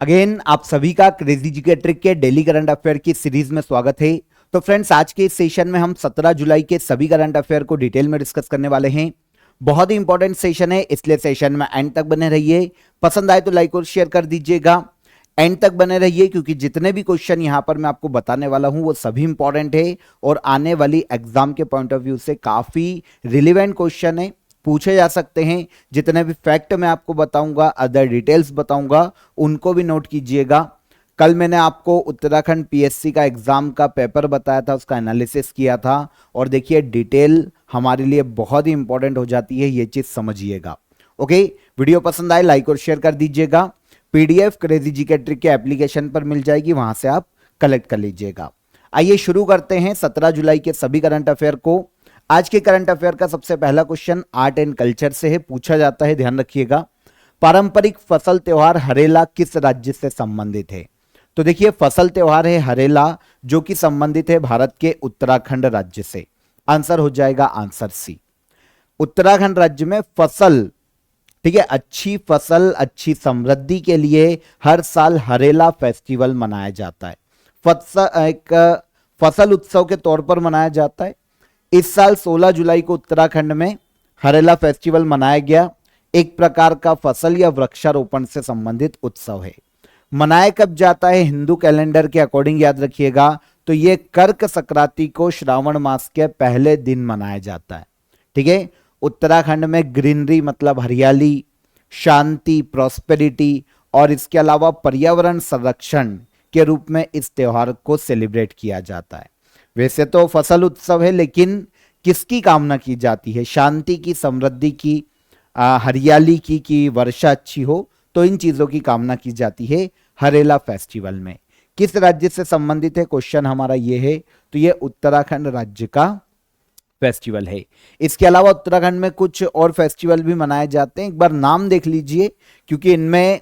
Again आप सभी का क्रेजी जी के ट्रिक के डेली करंट अफेयर की सीरीज में स्वागत है। तो फ्रेंड्स, आज के इस सेशन में हम 17 जुलाई के सभी करंट अफेयर को डिटेल में डिस्कस करने वाले हैं। बहुत ही इंपॉर्टेंट सेशन है, इसलिए सेशन में एंड तक बने रहिए। पसंद आए तो लाइक और शेयर कर दीजिएगा। एंड तक बने रहिए क्योंकि जितने भी क्वेश्चन यहां पर मैं आपको बताने वाला हूं वो सभी इंपॉर्टेंट है और आने वाली एग्जाम के पॉइंट ऑफ व्यू से काफी रिलेवेंट क्वेश्चन है, पूछे जा सकते हैं। जितने भी फैक्ट मैं आपको बताऊंगा, अदर डिटेल्स बताऊंगा, उनको भी नोट कीजिएगा। कल मैंने आपको उत्तराखंड पीएससी का एग्जाम का पेपर बताया था, उसका एनालिसिस किया था और देखिए डिटेल हमारे लिए बहुत ही इंपॉर्टेंट हो जाती है, ये चीज समझिएगा। ओके, वीडियो पसंद आए लाइक और शेयर कर दीजिएगा। पीडीएफ क्रेजी जी के ट्रिक के एप्लीकेशन पर मिल जाएगी, वहां से आप कलेक्ट कर लीजिएगा। आइए शुरू करते हैं 17 जुलाई के सभी करंट अफेयर को। आज के करंट अफेयर का सबसे पहला क्वेश्चन आर्ट एंड कल्चर से है, पूछा जाता है, ध्यान रखिएगा। पारंपरिक फसल त्योहार हरेला किस राज्य से संबंधित है? तो देखिए फसल त्योहार है हरेला, जो कि संबंधित है भारत के उत्तराखंड राज्य से। आंसर हो जाएगा आंसर सी, उत्तराखंड राज्य में फसल, ठीक है, अच्छी फसल अच्छी समृद्धि के लिए हर साल हरेला फेस्टिवल मनाया जाता है। एक फसल उत्सव के तौर पर मनाया जाता है। इस साल 16 जुलाई को उत्तराखंड में हरेला फेस्टिवल मनाया गया। एक प्रकार का फसल या वृक्षारोपण से संबंधित उत्सव है। मनाया कब जाता है? हिंदू कैलेंडर के अकॉर्डिंग याद रखिएगा, तो यह कर्क संक्रांति को श्रावण मास के पहले दिन मनाया जाता है। ठीक है, उत्तराखंड में ग्रीनरी मतलब हरियाली, शांति, प्रॉस्पेरिटी और इसके अलावा पर्यावरण संरक्षण के रूप में इस त्योहार को सेलिब्रेट किया जाता है। वैसे तो फसल उत्सव है, लेकिन किसकी कामना की जाती है? शांति की, समृद्धि की, हरियाली की, कि वर्षा अच्छी हो, तो इन चीजों की कामना की जाती है हरेला फेस्टिवल में। किस राज्य से संबंधित है? क्वेश्चन हमारा ये है, तो ये उत्तराखंड राज्य का फेस्टिवल है। इसके अलावा उत्तराखंड में कुछ और फेस्टिवल भी मनाए जाते हैं, एक बार नाम देख लीजिए क्योंकि इनमें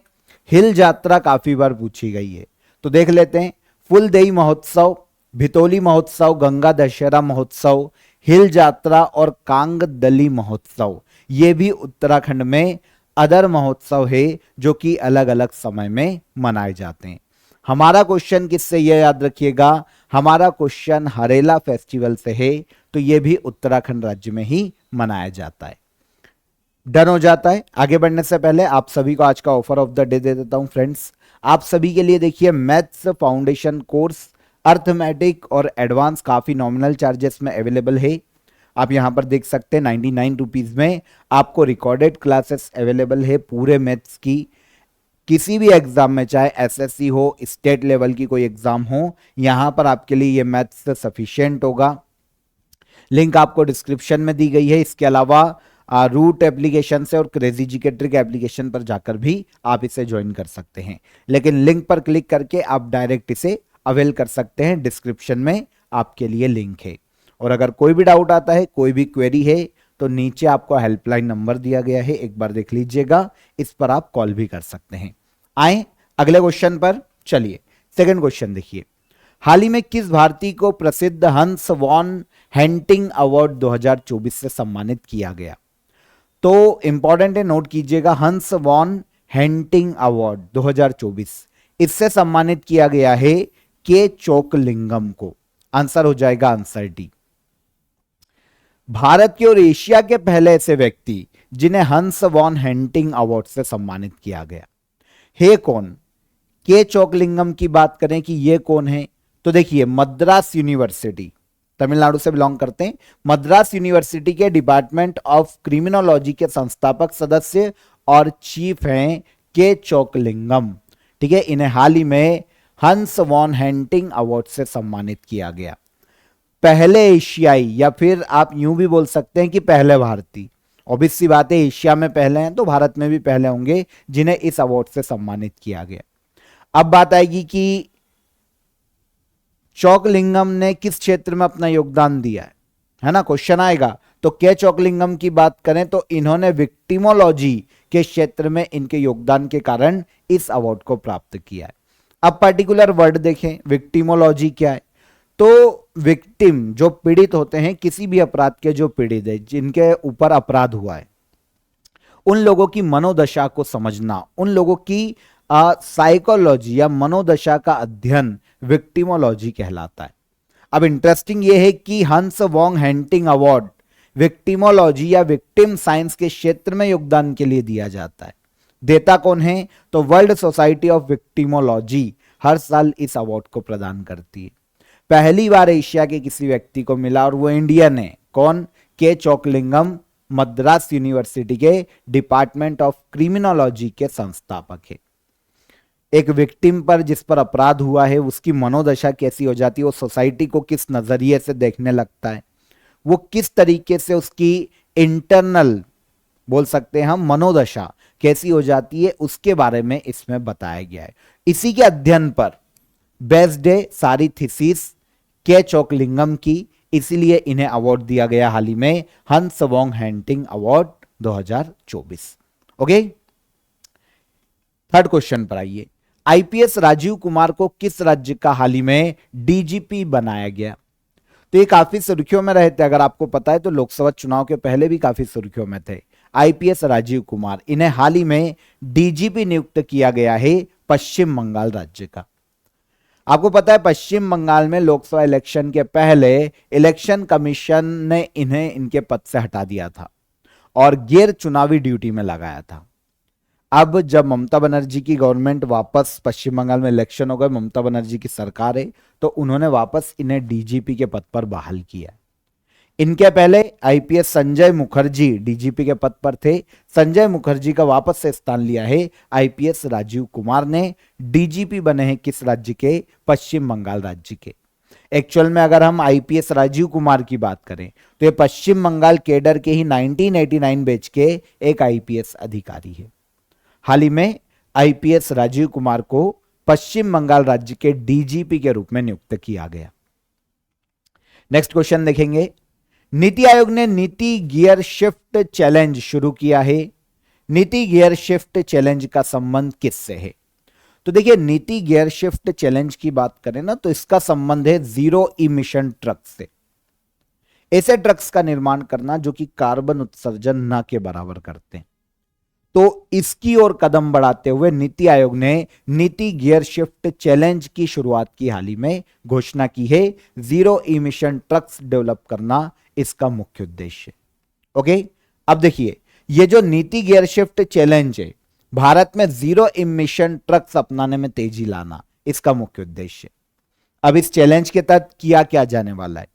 हिल यात्रा काफी बार पूछी गई है। तो देख लेते हैं, फुलदेई महोत्सव, भितोली महोत्सव, गंगा दशहरा महोत्सव, हिल यात्रा और कांगदली महोत्सव। ये भी उत्तराखंड में अदर महोत्सव है जो कि अलग अलग समय में मनाए जाते हैं। हमारा क्वेश्चन किससे, ये याद रखिएगा, हमारा क्वेश्चन हरेला फेस्टिवल से है, तो ये भी उत्तराखंड राज्य में ही मनाया जाता है। डन हो जाता है। आगे बढ़ने से पहले आप सभी को आज का offer of the day they देता हूं फ्रेंड्स। आप सभी के लिए देखिए मैथ्स फाउंडेशन कोर्स, अर्थमेटिक और एडवांस काफी नॉमिनल चार्जेस में अवेलेबल है। आप यहां पर देख सकते हैं 99 रुपीज में आपको रिकॉर्डेड क्लासेस अवेलेबल है पूरे मैथ्स की। किसी भी एग्जाम में, चाहे एसएससी हो, स्टेट लेवल की कोई एग्जाम हो, यहां पर आपके लिए ये मैथ्स सफिशिएंट होगा। लिंक आपको डिस्क्रिप्शन में दी गई है। इसके अलावा रूट एप्लीकेशन से और क्रेजी जी के ट्रिक एप्लीकेशन पर जाकर भी आप इसे ज्वाइन कर सकते हैं, लेकिन लिंक पर क्लिक करके आप डायरेक्ट इसे अवेल कर सकते हैं। डिस्क्रिप्शन में आपके लिए लिंक है। और अगर कोई भी डाउट आता है, कोई भी क्वेरी है, तो नीचे आपको हेल्पलाइन नंबर दिया गया है, एक बार देख लीजिएगा, इस पर आप कॉल भी कर सकते हैं। आए अगले क्वेश्चन पर, चलिए सेकंड क्वेश्चन देखिए। हाल ही में किस भारतीय को प्रसिद्ध हंस वॉन हेंटिंग अवार्ड 2024 से सम्मानित किया गया? तो इंपॉर्टेंट है, नोट कीजिएगा, हंस वॉन हेंटिंग अवार्ड 2024 इससे सम्मानित किया गया है के चोकलिंगम को। आंसर हो जाएगा आंसर डी। भारत के और एशिया के पहले ऐसे व्यक्ति जिन्हें हंस वॉन हेंटिंग अवार्ड से सम्मानित किया गया है कौन? के चोकलिंगम की बात करें कि ये कौन है, तो देखिए मद्रास यूनिवर्सिटी, तमिलनाडु से बिलोंग करते हैं। मद्रास यूनिवर्सिटी के डिपार्टमेंट ऑफ क्रिमिनोलॉजी के संस्थापक सदस्य और चीफ हैं के चोकलिंगम। ठीक है, इन्हें हाल ही में हंस वॉन हेंटिंग अवार्ड से सम्मानित किया गया। पहले एशियाई, या फिर आप यूं भी बोल सकते हैं कि पहले भारतीय। ऑब्वियस सी बात है, एशिया में पहले हैं तो भारत में भी पहले होंगे जिन्हें इस अवार्ड से सम्मानित किया गया। अब बात आएगी कि चोकलिंगम ने किस क्षेत्र में अपना योगदान दिया है ना, क्वेश्चन आएगा। तो के चोकलिंगम की बात करें तो इन्होंने विक्टिमोलॉजी के क्षेत्र में इनके योगदान के कारण इस अवार्ड को प्राप्त किया है। अब पर्टिकुलर वर्ड देखें, विक्टिमोलॉजी क्या है? तो विक्टिम जो पीड़ित होते हैं, किसी भी अपराध के जो पीड़ित है, जिनके ऊपर अपराध हुआ है, उन लोगों की मनोदशा को समझना, उन लोगों की साइकोलॉजी या मनोदशा का अध्ययन विक्टिमोलॉजी कहलाता है। अब इंटरेस्टिंग यह है कि हंस वॉन्ग हेंटिंग अवार्ड विक्टिमोलॉजी या विक्टिम साइंस के क्षेत्र में योगदान के लिए दिया जाता है। देता कौन है? तो वर्ल्ड सोसाइटी ऑफ विक्टिमोलॉजी हर साल इस अवार्ड को प्रदान करती है। पहली बार एशिया के किसी व्यक्ति को मिला और वो इंडियन है। कौन? के चोकलिंगम, मद्रास यूनिवर्सिटी के डिपार्टमेंट ऑफ क्रिमिनोलॉजी के संस्थापक है। एक विक्टिम पर जिस पर अपराध हुआ है उसकी मनोदशा कैसी हो जाती है, वो सोसाइटी को किस नजरिए से देखने लगता है, वो किस तरीके से उसकी इंटरनल बोल सकते हैं हम मनोदशा कैसी हो जाती है, उसके बारे में इसमें बताया गया है। इसी के अध्ययन पर बेस्ड है सारी थीसिस के चोकलिंगम की, इसीलिए इन्हें अवार्ड दिया गया हाल ही में, Hans Wong Henting award 2024। Okay, third question पर आइए। आईपीएस राजीव कुमार को किस राज्य का हाल ही में डीजीपी बनाया गया? तो ये काफी सुर्खियों में रहे थे, अगर आपको पता है तो लोकसभा चुनाव के पहले भी काफी सुर्खियों में थे। आईपीएस राजीव कुमार, इन्हें हाल ही में डीजीपी नियुक्त किया गया है पश्चिम बंगाल राज्य का। आपको पता है पश्चिम बंगाल में लोकसभा इलेक्शन के पहले इलेक्शन कमीशन ने इन्हें इनके पद से हटा दिया था और गैर चुनावी ड्यूटी में लगाया था। अब जब ममता बनर्जी की गवर्नमेंट वापस पश्चिम बंगाल में इलेक्शन हो गए, ममता बनर्जी की सरकार है, तो उन्होंने वापस इन्हें डीजीपी के पद पर बहाल किया। इनके पहले आईपीएस संजय मुखर्जी डीजीपी के पद पर थे। संजय मुखर्जी का वापस से स्थान लिया है आईपीएस राजीव कुमार ने। डीजीपी बने हैं किस राज्य के? पश्चिम बंगाल राज्य के। एक्चुअल में अगर हम आईपीएस राजीव कुमार की बात करें तो ये पश्चिम बंगाल केडर के ही 1989 बैच के एक आईपीएस अधिकारी है। हाल ही में आईपीएस राजीव कुमार को पश्चिम बंगाल राज्य के डीजीपी के रूप में नियुक्त किया गया। नेक्स्ट क्वेश्चन देखेंगे। नीति आयोग ने नीति गियर शिफ्ट चैलेंज शुरू किया है। नीति गियर शिफ्ट चैलेंज का संबंध किससे है? तो देखिए, नीति गियर शिफ्ट चैलेंज की बात करें ना तो इसका संबंध है जीरो इमिशन ट्रक्स से। ऐसे ट्रक्स का निर्माण करना जो कि कार्बन उत्सर्जन न के बराबर करते हैं। तो इसकी ओर कदम बढ़ाते हुए नीति आयोग ने नीति गियर शिफ्ट चैलेंज की शुरुआत की हाल ही में घोषणा की है। जीरो इमिशन ट्रक्स डेवलप करना इसका मुख्य उद्देश्य। ओके, अब देखिए, ये जो नीति गियर शिफ्ट चैलेंज है, भारत में जीरो इमिशन ट्रक्स अपनाने में तेजी लाना इसका मुख्य उद्देश्य। अब इस चैलेंज के तहत किया क्या जाने वाला है?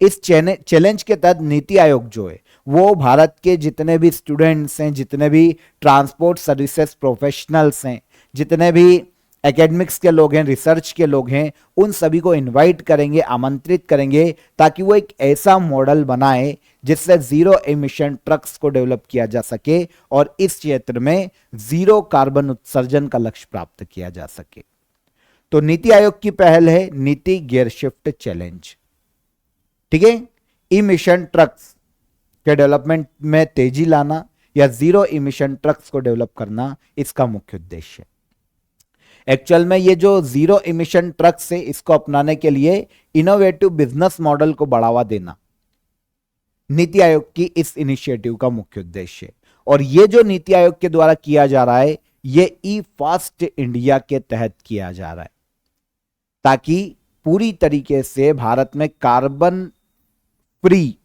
इस चैलेंज के तहत नीति आयोग जो है वो भारत के जितने भी स्टूडेंट्स हैं, जितने भी ट्रांसपोर्ट सर्विसेज प्रोफेशनल्स हैं, जितने भी एकेडमिक्स के लोग हैं, रिसर्च के लोग हैं, उन सभी को इनवाइट करेंगे, आमंत्रित करेंगे, ताकि वो एक ऐसा मॉडल बनाए जिससे जीरो एमिशन ट्रक्स को डेवलप किया जा सके और इस क्षेत्र में जीरो कार्बन उत्सर्जन का लक्ष्य प्राप्त किया जा सके। तो नीति आयोग की पहल है नीति गियर शिफ्ट चैलेंज। ठीक है, इमिशन ट्रक्स के डेवलपमेंट में तेजी लाना या जीरो इमिशन ट्रक्स को डेवलप करना इसका मुख्य उद्देश्य है। एक्चुअल में ये जो जीरो इमिशन ट्रक्स है इसको अपनाने के लिए इनोवेटिव बिजनेस मॉडल को बढ़ावा देना नीति आयोग की इस इनिशिएटिव का मुख्य उद्देश्य है। और ये जो नीति आयोग के द्वारा किया जा रहा है ये ई फास्ट इंडिया के तहत किया जा रहा है, ताकि पूरी तरीके से भारत में कार्बन फ्री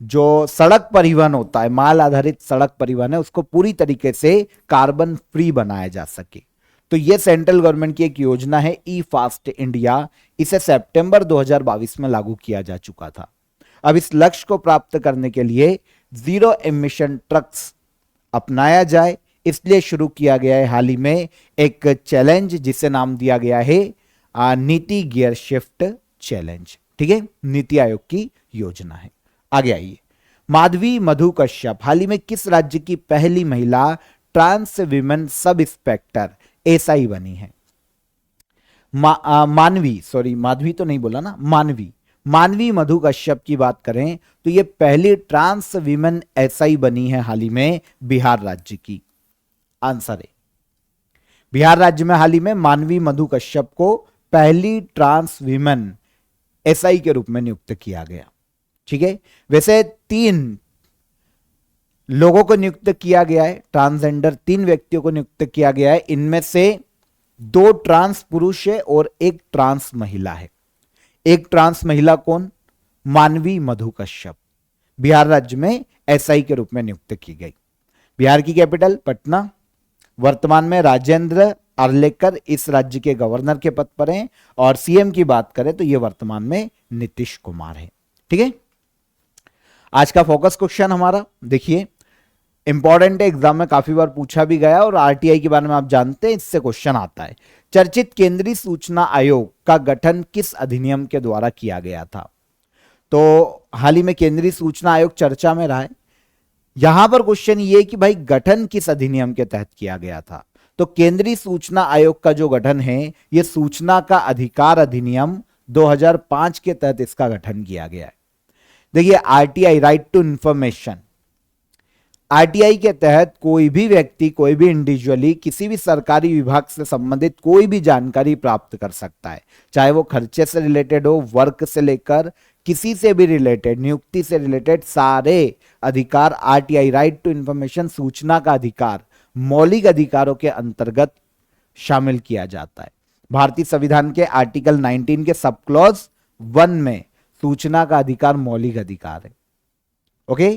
जो सड़क परिवहन होता है, माल आधारित सड़क परिवहन है, उसको पूरी तरीके से कार्बन फ्री बनाया जा सके। तो यह सेंट्रल गवर्नमेंट की एक योजना है ई फास्ट इंडिया। इसे सितंबर 2022 में लागू किया जा चुका था। अब इस लक्ष्य को प्राप्त करने के लिए जीरो एमिशन ट्रक्स अपनाया जाए, इसलिए शुरू किया गया है हाल ही में एक चैलेंज जिसे नाम दिया गया है नीति गियर शिफ्ट चैलेंज। ठीक है, नीति आयोग की योजना है। आगे आइए। माधवी मधु कश्यप हाल ही में किस राज्य की पहली महिला ट्रांस विमेन सब इंस्पेक्टर एसआई बनी है? माधवी तो नहीं बोला ना, मानवी मधु कश्यप की बात करें तो यह पहली ट्रांस विमेन एसआई बनी है हाल ही में बिहार राज्य की। आंसर है बिहार राज्य में हाल ही में मानवी मधु कश्यप को पहली ट्रांस विमेन एसआई के रूप में नियुक्त किया गया। ठीक है, वैसे 3 लोगों को नियुक्त किया गया है, ट्रांसजेंडर 3 व्यक्तियों को नियुक्त किया गया है। इनमें से 2 ट्रांस पुरुष है और 1 ट्रांस महिला है। एक ट्रांस महिला कौन? मानवी मधु कश्यप, बिहार राज्य में एसआई के रूप में नियुक्त की गई। बिहार की कैपिटल पटना। वर्तमान में राजेंद्र आर्लेकर इस राज्य के गवर्नर के पद पर हैं और सीएम की बात करें तो यह वर्तमान में नीतीश कुमार है। ठीक है, आज का फोकस क्वेश्चन हमारा देखिए, इंपॉर्टेंट है, एग्जाम में काफी बार पूछा भी गया और आरटीआई के बारे में आप जानते हैं, इससे क्वेश्चन आता है। चर्चित केंद्रीय सूचना आयोग का गठन किस अधिनियम के द्वारा किया गया था? तो हाल ही में केंद्रीय सूचना आयोग चर्चा में रहा है। यहां पर क्वेश्चन ये कि भाई गठन किस अधिनियम के तहत किया गया था? तो केंद्रीय सूचना आयोग का जो गठन है यह सूचना का अधिकार अधिनियम 2005 के तहत इसका गठन किया गया है। देखिए, RTI, right to information, RTI के तहत कोई भी व्यक्ति, कोई भी इंडिविजुअली किसी भी सरकारी विभाग से संबंधित कोई भी जानकारी प्राप्त कर सकता है, चाहे वो खर्चे से रिलेटेड हो, वर्क से लेकर किसी से भी रिलेटेड, नियुक्ति से रिलेटेड सारे अधिकार आरटीआई, राइट टू इंफॉर्मेशन, सूचना का अधिकार, मौलिक अधिकारों के अंतर्गत शामिल किया जाता है। भारतीय संविधान के आर्टिकल 19 के सब क्लॉज 1 में सूचना का अधिकार मौलिक अधिकार है। ओके,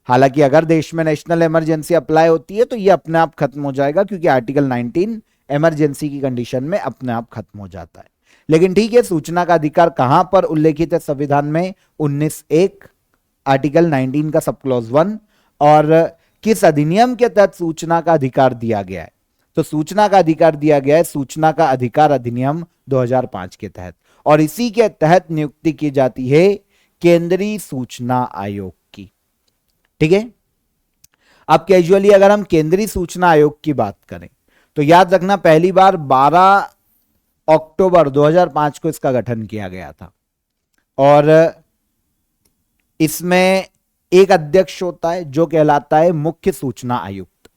हालांकि अगर देश में नेशनल इमरजेंसी अप्लाई होती है तो ये अपने आप खत्म हो जाएगा, क्योंकि आर्टिकल 19 इमरजेंसी की कंडीशन में अपने आप खत्म हो जाता है। लेकिन ठीक है, सूचना का अधिकार कहां पर उल्लेखित है संविधान में? 19(1) आर्टिकल 19 का सब क्लॉज 1। और किस अधिनियम के तहत सूचना का अधिकार दिया गया है? तो सूचना का अधिकार दिया गया है सूचना का अधिकार अधिनियम 2005 के तहत, और इसी के तहत नियुक्ति की जाती है केंद्रीय सूचना आयोग की। ठीक है, अब कैजुअली अगर हम केंद्रीय सूचना आयोग की बात करें तो याद रखना, पहली बार 12 अक्टूबर 2005 को इसका गठन किया गया था और इसमें एक अध्यक्ष होता है जो कहलाता है मुख्य सूचना आयुक्त,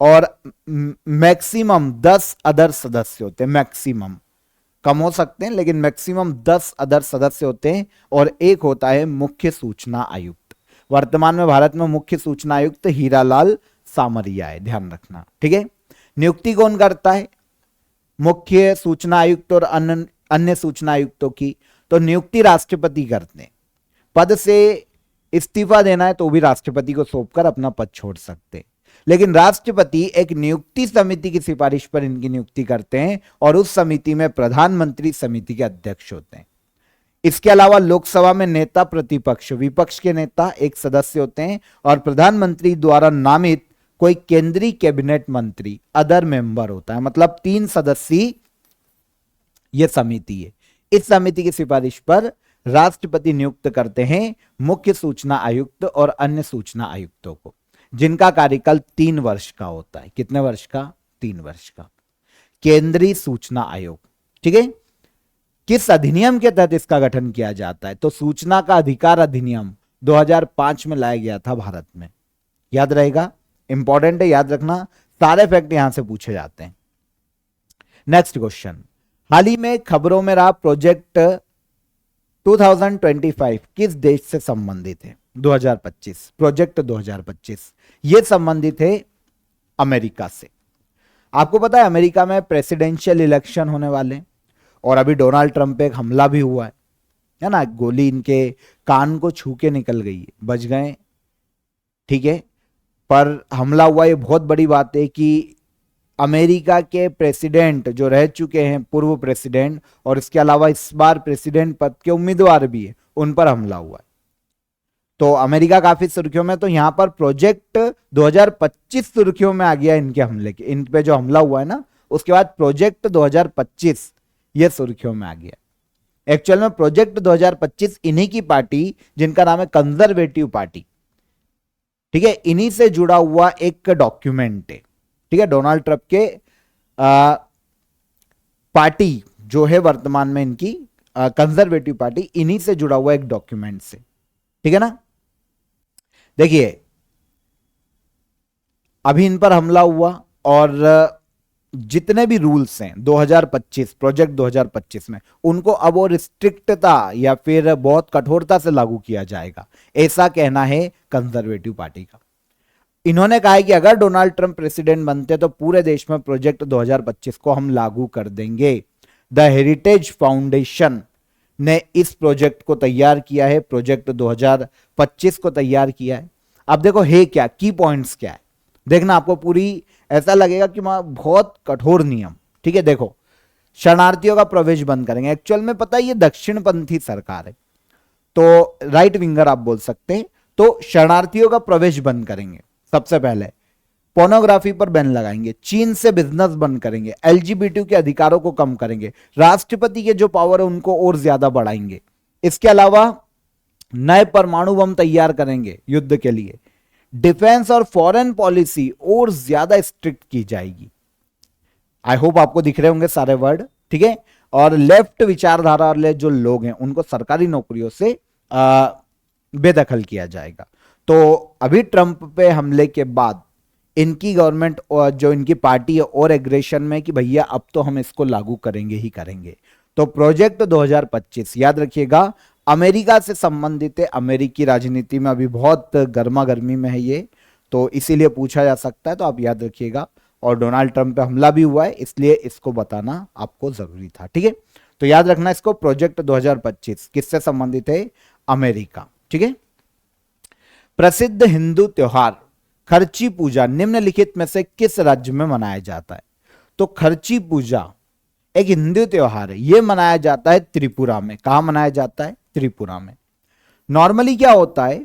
और मैक्सिमम 10 अदर सदस्य होते हैं। मैक्सिमम, कम हो सकते हैं लेकिन मैक्सिमम 10 अदर सदस्य होते हैं, और एक होता है मुख्य सूचना आयुक्त। वर्तमान में भारत में मुख्य सूचना आयुक्त हीरालाल सामरिया है, ध्यान रखना। ठीक है, नियुक्ति कौन करता है? मुख्य सूचना आयुक्त और अन्य सूचना आयुक्तों की तो नियुक्ति राष्ट्रपति करते हैं। पद से इस्तीफा देना है तो भी राष्ट्रपति को सौंपकर अपना पद छोड़ सकते हैं, लेकिन राष्ट्रपति एक नियुक्ति समिति की सिफारिश पर इनकी नियुक्ति करते हैं और उस समिति में प्रधानमंत्री समिति के अध्यक्ष होते हैं। इसके अलावा लोकसभा में नेता प्रतिपक्ष, विपक्ष के नेता एक सदस्य होते हैं, और प्रधानमंत्री द्वारा नामित कोई केंद्रीय कैबिनेट मंत्री अदर मेंबर होता है। मतलब 3 सदस्यीय यह समिति है। इस समिति की सिफारिश पर राष्ट्रपति नियुक्त करते हैं मुख्य सूचना आयुक्त और अन्य सूचना आयुक्तों को, जिनका कार्यकाल 3 वर्ष का होता है। कितने वर्ष का? 3 वर्ष का। केंद्रीय सूचना आयोग। ठीक है, किस अधिनियम के तहत इसका गठन किया जाता है? तो सूचना का अधिकार अधिनियम 2005 में लाया गया था भारत में। याद रहेगा, इंपॉर्टेंट है, याद रखना, सारे फैक्ट यहां से पूछे जाते हैं। नेक्स्ट क्वेश्चन, हाल ही में खबरों में रहा प्रोजेक्ट 2025 किस देश से संबंधित है? 2025, प्रोजेक्ट 2025 ये संबंधित है अमेरिका से। आपको पता है अमेरिका में प्रेसिडेंशियल इलेक्शन होने वाले हैं, और अभी डोनाल्ड ट्रंप पे एक हमला भी हुआ है ना, गोली इनके कान को छू के निकल गई है, बच गए। ठीक है, पर हमला हुआ, ये बहुत बड़ी बात है कि अमेरिका के प्रेसिडेंट जो रह चुके हैं, पूर्व प्रेसिडेंट, और इसके अलावा इस बार प्रेसिडेंट पद के उम्मीदवार भी है, उन पर हमला हुआ है। तो अमेरिका काफी सुर्खियों में, तो यहां पर प्रोजेक्ट 2025 सुर्खियों में आ गया इनके हमले के, इन पे जो हमला हुआ है ना, उसके बाद प्रोजेक्ट 2025 ये सुर्खियों में आ गया। एक्चुअल में प्रोजेक्ट 2025 इन्हीं की पार्टी, जिनका नाम है कंजर्वेटिव पार्टी, ठीक है, इन्हीं से जुड़ा हुआ एक डॉक्यूमेंट है। ठीक है, डोनाल्ड ट्रंप के पार्टी जो है वर्तमान में इनकी कंजर्वेटिव पार्टी, इन्हीं से जुड़ा हुआ एक डॉक्यूमेंट से। ठीक है ना, देखिए अभी इन पर हमला हुआ, और जितने भी रूल्स हैं 2025 प्रोजेक्ट 2025 में, उनको अब और स्ट्रिक्टता या फिर बहुत कठोरता से लागू किया जाएगा, ऐसा कहना है कंजर्वेटिव पार्टी का। इन्होंने कहा है कि अगर डोनाल्ड ट्रंप प्रेसिडेंट बनते तो पूरे देश में प्रोजेक्ट 2025 को हम लागू कर देंगे। द हेरिटेज फाउंडेशन ने इस प्रोजेक्ट को तैयार किया है, प्रोजेक्ट 2025 को तैयार किया है। अब देखो है क्या, की पॉइंट्स क्या है, देखना आपको पूरी, ऐसा लगेगा कि बहुत कठोर नियम। ठीक है, देखो शरणार्थियों का प्रवेश बंद करेंगे। एक्चुअल में पता है ये दक्षिणपंथी सरकार है, तो राइट विंगर आप बोल सकते हैं। तो शरणार्थियों का प्रवेश बंद करेंगे, सबसे पहले पोर्नोग्राफी पर बैन लगाएंगे, चीन से बिजनेस बंद करेंगे, एलजीबीटी के अधिकारों को कम करेंगे, राष्ट्रपति के जो पावर है उनको और ज्यादा बढ़ाएंगे। इसके अलावा नए परमाणु बम तैयार करेंगे युद्ध के लिए, डिफेंस और फॉरेन पॉलिसी और ज्यादा स्ट्रिक्ट की जाएगी। आई होप आपको दिख रहे होंगे सारे वर्ड, ठीक है। और लेफ्ट विचारधारा वाले जो लोग हैं उनको सरकारी नौकरियों से बेदखल किया जाएगा। तो अभी ट्रंप पे हमले के बाद इनकी गवर्नमेंट और जो इनकी पार्टी है और एग्रेशन में कि भैया अब तो हम इसको लागू करेंगे ही करेंगे। तो प्रोजेक्ट 2025 याद रखिएगा, अमेरिका से संबंधित है, अमेरिकी राजनीति में अभी बहुत गर्मा गर्मी में है ये, तो इसीलिए पूछा जा सकता है, तो आप याद रखिएगा। और डोनाल्ड ट्रंप पे हमला भी हुआ है, इसलिए इसको बताना आपको जरूरी था, ठीक है। तो याद रखना इसको, प्रोजेक्ट 2025 किससे संबंधित है, अमेरिका, ठीक है। प्रसिद्ध हिंदू त्योहार खर्ची पूजा निम्नलिखित में से किस राज्य में मनाया जाता है। तो खर्ची पूजा एक हिंदू त्योहार है, यह मनाया जाता है त्रिपुरा में। कहां मनाया जाता है, त्रिपुरा में। नॉर्मली क्या होता है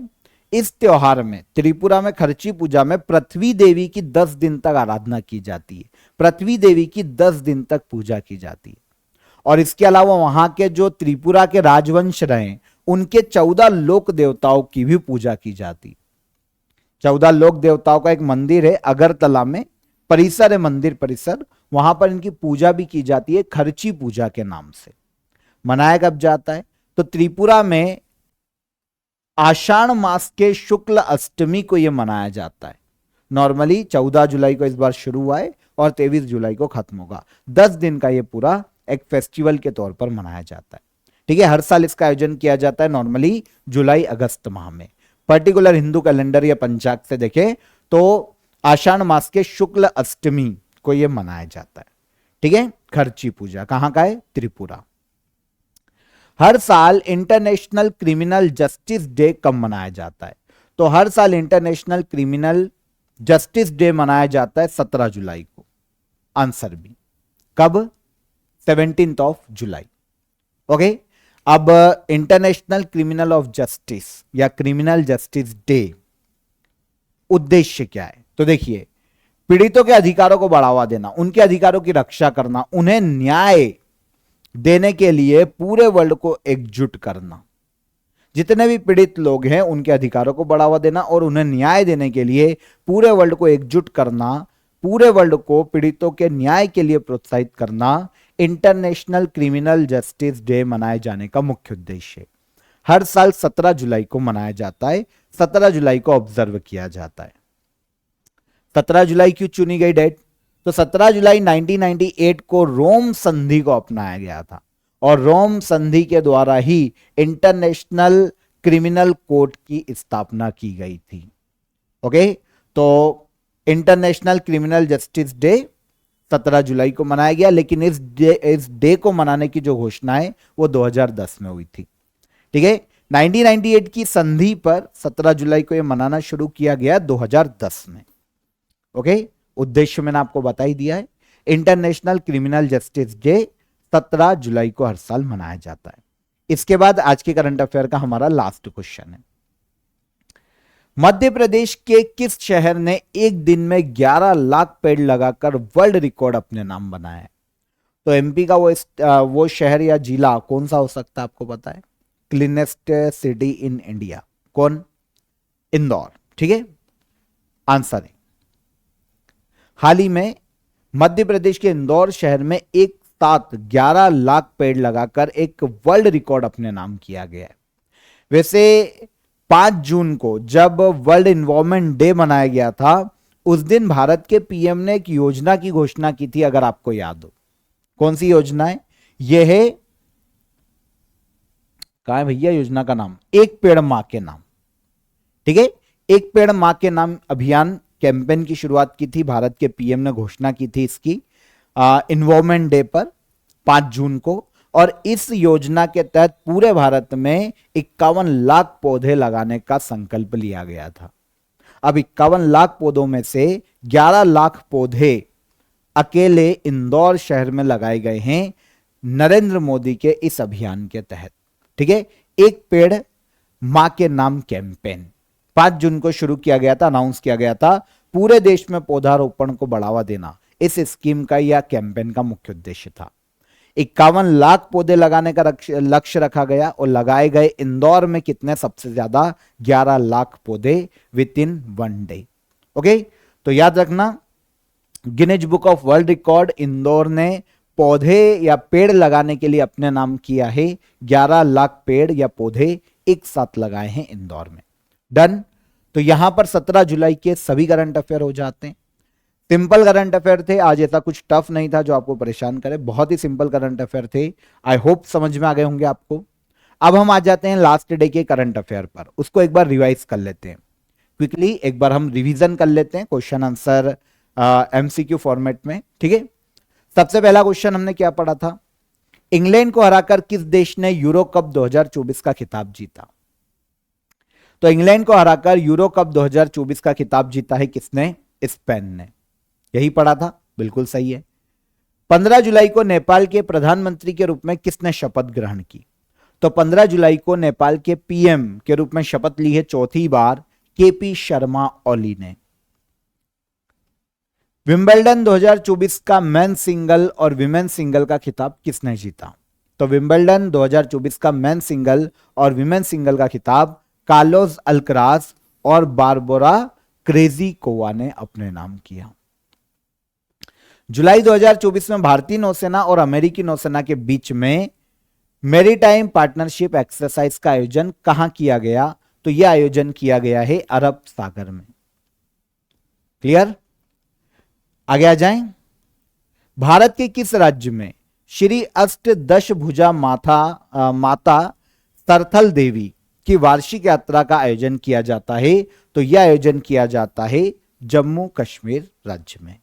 इस त्योहार में, त्रिपुरा में खर्ची पूजा में पृथ्वी देवी की 10 दिन तक आराधना की जाती है, पृथ्वी देवी की 10 दिन तक पूजा की जाती है। और इसके अलावा वहां के जो त्रिपुरा के राजवंश रहे उनके 14 लोक देवताओं की भी पूजा की जाती। 14 लोक देवताओं का एक मंदिर है अगरतला में, परिसर है, मंदिर परिसर, वहां पर इनकी पूजा भी की जाती है खर्ची पूजा के नाम से। मनाया कब जाता है, तो त्रिपुरा में आषाढ़ मास के शुक्ल अष्टमी को यह मनाया जाता है। नॉर्मली 14 जुलाई को इस बार शुरू हुआ है और 23 जुलाई को खत्म होगा। 10 दिन का यह पूरा एक फेस्टिवल के तौर पर मनाया जाता है, ठीक है। हर साल इसका आयोजन किया जाता है नॉर्मली जुलाई अगस्त माह में। पर्टिकुलर हिंदू कैलेंडर या पंचांग से देखें तो आषाढ़ मास के शुक्ल अष्टमी को यह मनाया जाता है, ठीक है। खर्ची पूजा कहां का है, त्रिपुरा। हर साल इंटरनेशनल क्रिमिनल जस्टिस डे कब मनाया जाता है, तो हर साल इंटरनेशनल क्रिमिनल जस्टिस डे मनाया जाता है 17 जुलाई को। आंसर बी, कब, 17 जुलाई, ओके। अब इंटरनेशनल क्रिमिनल ऑफ जस्टिस या क्रिमिनल जस्टिस डे उद्देश्य क्या है, तो देखिए पीड़ितों के अधिकारों को बढ़ावा देना, उनके अधिकारों की रक्षा करना, उन्हें न्याय देने के लिए पूरे वर्ल्ड को एकजुट करना। जितने भी पीड़ित लोग हैं उनके अधिकारों को बढ़ावा देना और उन्हें न्याय देने के लिए पूरे वर्ल्ड को एकजुट करना, पूरे वर्ल्ड को पीड़ितों के न्याय के लिए प्रोत्साहित करना इंटरनेशनल क्रिमिनल जस्टिस डे मनाए जाने का मुख्य उद्देश्य है। हर साल 17 जुलाई को मनाया जाता है, 17 जुलाई को ऑब्जर्व किया जाता है। 17 जुलाई क्यों चुनी गई डेट, तो 17 जुलाई 1998 को रोम संधि को अपनाया गया था और रोम संधि के द्वारा ही इंटरनेशनल क्रिमिनल कोर्ट की स्थापना की गई थी, ओके। तो इंटरनेशनल क्रिमिनल जस्टिस डे 17 जुलाई को मनाया गया, लेकिन इस डे को मनाने की जो घोषणा है वो 2010 में हुई थी, ठीक है। 1998 की संधि पर 17 जुलाई को यह मनाना शुरू किया गया 2010 में, ओके। उद्देश्य मैंने आपको बता ही दिया है। इंटरनेशनल क्रिमिनल जस्टिस डे 17 जुलाई को हर साल मनाया जाता है। इसके बाद आज के करंट अफेयर का हमारा लास्ट क्वेश्चन है, मध्य प्रदेश के किस शहर ने एक दिन में 11 लाख पेड़ लगाकर वर्ल्ड रिकॉर्ड अपने नाम बनाया है। तो एमपी का वो शहर या जिला कौन सा हो सकता है, आपको पता है, क्लीनेस्ट सिटी इन इंडिया, कौन, इंदौर, ठीक है। आंसर है, हाल ही में मध्य प्रदेश के इंदौर शहर में एक साथ 11 लाख पेड़ लगाकर एक वर्ल्ड रिकॉर्ड अपने नाम किया गया है। वैसे 5 जून को जब वर्ल्ड एनवायरनमेंट डे मनाया गया था उस दिन भारत के पीएम ने एक योजना की घोषणा की थी, अगर आपको याद हो। कौन सी योजना है, यह है, कहां है भैया योजना का नाम, एक पेड़ मां के नाम, ठीक है। एक पेड़ मां के नाम अभियान कैंपेन की शुरुआत की थी, भारत के पीएम ने घोषणा की थी इसकी इन्वायरमेंट डे पर 5 जून को। और इस योजना के तहत पूरे भारत में 51 लाख पौधे लगाने का संकल्प लिया गया था। अब 51 लाख पौधों में से 11 लाख पौधे अकेले इंदौर शहर में लगाए गए हैं नरेंद्र मोदी के इस अभियान के तहत। ठीक है, एक पेड़ मां के नाम कैंपेन 5 जून को शुरू किया गया था, अनाउंस किया गया था। पूरे देश में पौधारोपण को बढ़ावा देना इस स्कीम का या कैंपेन का मुख्य उद्देश्य था। 51 लाख पौधे लगाने का लक्ष्य रखा गया और लगाए गए इंदौर में कितने? सबसे ज्यादा 11 लाख पौधे विद इन 1 डे। ओके, तो याद रखना, Guinness book of world record Indore ने पौधे या पेड़ लगाने के लिए अपने नाम किया है। 11 लाख पेड़ या पौधे एक साथ लगाए हैं इंदौर में। डन। तो यहां पर 17 जुलाई के सभी करंट अफेयर हो जाते हैं। सिंपल करंट अफेयर थे आज, ऐसा कुछ टफ नहीं था जो आपको परेशान करे, बहुत ही सिंपल करंट अफेयर थे। आई होप समझ में आ गए होंगे आपको। अब हम आ जाते हैं लास्ट डे के करंट अफेयर पर, उसको एक बार रिवाइज कर लेते हैं क्विकली। एक बार हम रिवीजन कर लेते हैं क्वेश्चन आंसर एमसीक्यू फॉर्मेट में। ठीक है, सबसे पहला क्वेश्चन हमने क्या पढ़ा था? इंग्लैंड को हराकर किस देश ने यूरो कप 2024 का खिताब जीता? तो इंग्लैंड को हराकर यूरो कप 2024 का खिताब जीता है किसने? स्पेन ने। यही पढ़ा था, बिल्कुल सही है। 15 जुलाई को नेपाल के प्रधानमंत्री के रूप में किसने शपथ ग्रहण की? तो 15 जुलाई को नेपाल के पीएम के रूप में शपथ ली है चौथी बार केपी शर्मा ओली ने। विंबलडन 2024 का मेन सिंगल और विमेन सिंगल का खिताब किसने जीता? तो विंबलडन 2024 का मेन सिंगल और विमेन सिंगल का खिताब कार्लोस अल्कराज और बारबोरा क्रेजिकोवा ने अपने नाम किया। जुलाई 2024 में भारतीय नौसेना और अमेरिकी नौसेना के बीच में मैरीटाइम पार्टनरशिप एक्सरसाइज का आयोजन कहां किया गया? तो यह आयोजन किया गया है अरब सागर में। क्लियर? आगे आ जाएं। भारत के किस राज्य में श्री अष्टदशभुजा माता सरथल देवी की वार्षिक यात्रा का आयोजन किया जाता है? तो यह आयोजन किया जाता है जम्मू कश्मीर राज्य में।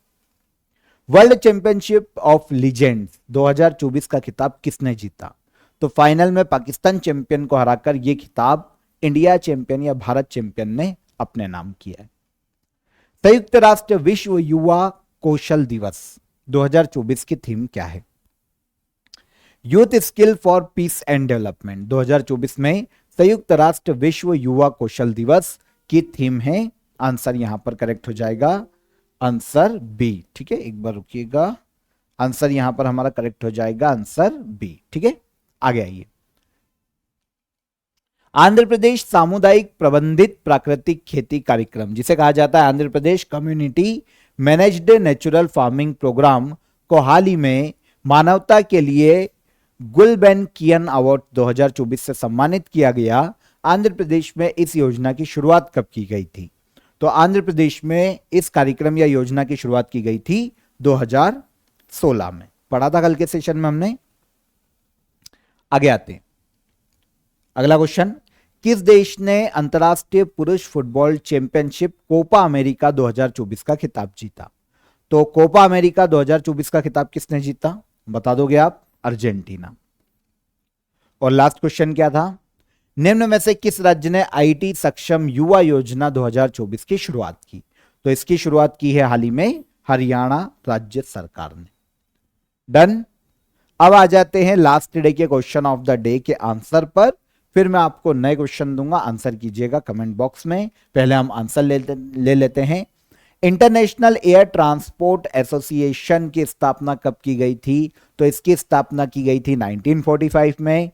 वर्ल्ड चैंपियनशिप ऑफ लीजेंड्स 2024 का खिताब किसने जीता? तो फाइनल में पाकिस्तान चैंपियन को हराकर यह खिताब इंडिया चैंपियन या भारत चैंपियन ने अपने नाम किया है। संयुक्त राष्ट्र विश्व युवा कौशल दिवस 2024 की थीम क्या है? Youth skill for piece and development 2024 में संयुक्त राष्ट्र विश्व युवा कौशल दिवस की थीम है। आंसर यहां पर करेक्ट हो जाएगा, आंसर बी। ठीक है, एक बार रुकिएगा, आंसर यहां पर हमारा करेक्ट हो जाएगा आंसर बी। ठीक है, आगे आइए। आंध्र प्रदेश सामुदायिक प्रबंधित प्राकृतिक खेती कार्यक्रम, जिसे कहा जाता है Andhra Pradesh community managed natural farming program, को हाल ही में मानवता के लिए गुलबेनकियन अवार्ड 2024 से सम्मानित किया गया। आंध्र प्रदेश में इस योजना की शुरुआत कब की गई थी? तो आंध्र प्रदेश में इस कार्यक्रम या योजना की शुरुआत की गई थी 2016 में। पढ़ा था कल के सेशन में हमने। आगे आते हैं, अगला क्वेश्चन, किस देश ने अंतरराष्ट्रीय पुरुष फुटबॉल चैंपियनशिप कोपा अमेरिका 2024 का खिताब जीता? तो कोपा अमेरिका 2024 का खिताब किसने जीता? बता दोगे आप? अर्जेंटीना। और लास्ट क्वेश्चन क्या था? निम्न में से किस राज्य ने आईटी सक्षम युवा योजना 2024 की शुरुआत की? तो इसकी शुरुआत की है हाल ही में हरियाणा राज्य सरकार ने। डन। अब आ जाते हैं लास्ट डे के क्वेश्चन ऑफ द डे के आंसर पर। फिर मैं आपको नए क्वेश्चन दूंगा, आंसर कीजिएगा कमेंट बॉक्स में। पहले हम आंसर ले लेते हैं। इंटरनेशनल एयर ट्रांसपोर्ट एसोसिएशन की स्थापना कब की गई थी? तो इसकी स्थापना की गई थी 1945 में।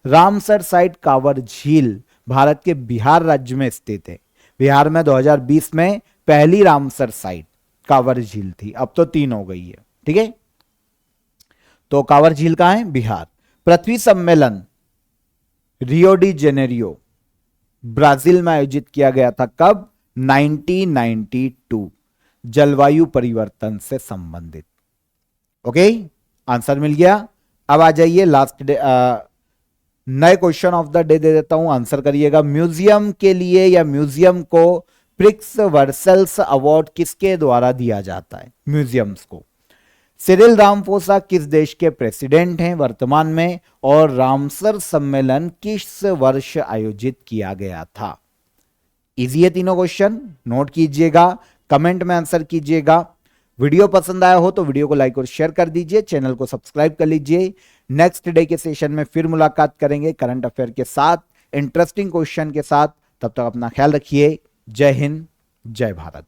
रामसर साइट कांवर झील भारत के बिहार राज्य में स्थित है। बिहार में 2020 में पहली रामसर साइट कांवर झील थी, अब तो 3 हो गई है। ठीक है, तो कांवर झील कहां है? बिहार। पृथ्वी सम्मेलन रियो डी जेनेरियो ब्राजील में आयोजित किया गया था कब? 1992, जलवायु परिवर्तन से संबंधित। ओके, आंसर मिल गया। अब आ जाइए लास्ट डे, नए question of the day they देता हूं, आंसर करिएगा। म्यूजियम के लिए या म्यूजियम को प्रिक्स वर्सेल्स अवार्ड किसके द्वारा दिया जाता है म्यूजियम्स को? सिरिल रामाफोसा किस देश के प्रेसिडेंट हैं वर्तमान में? और रामसर सम्मेलन किस वर्ष आयोजित किया गया था? इजी है तीनों क्वेश्चन, नोट कीजिएगा, कमेंट में आंसर कीजिएगा। वीडियो पसंद आया हो तो वीडियो को लाइक और शेयर कर दीजिए, चैनल को सब्सक्राइब कर लीजिए। नेक्स्ट डे के सेशन में फिर मुलाकात करेंगे करंट अफेयर के साथ, इंटरेस्टिंग क्वेश्चन के साथ। तब तक अपना ख्याल रखिए। जय हिंद, जय भारत।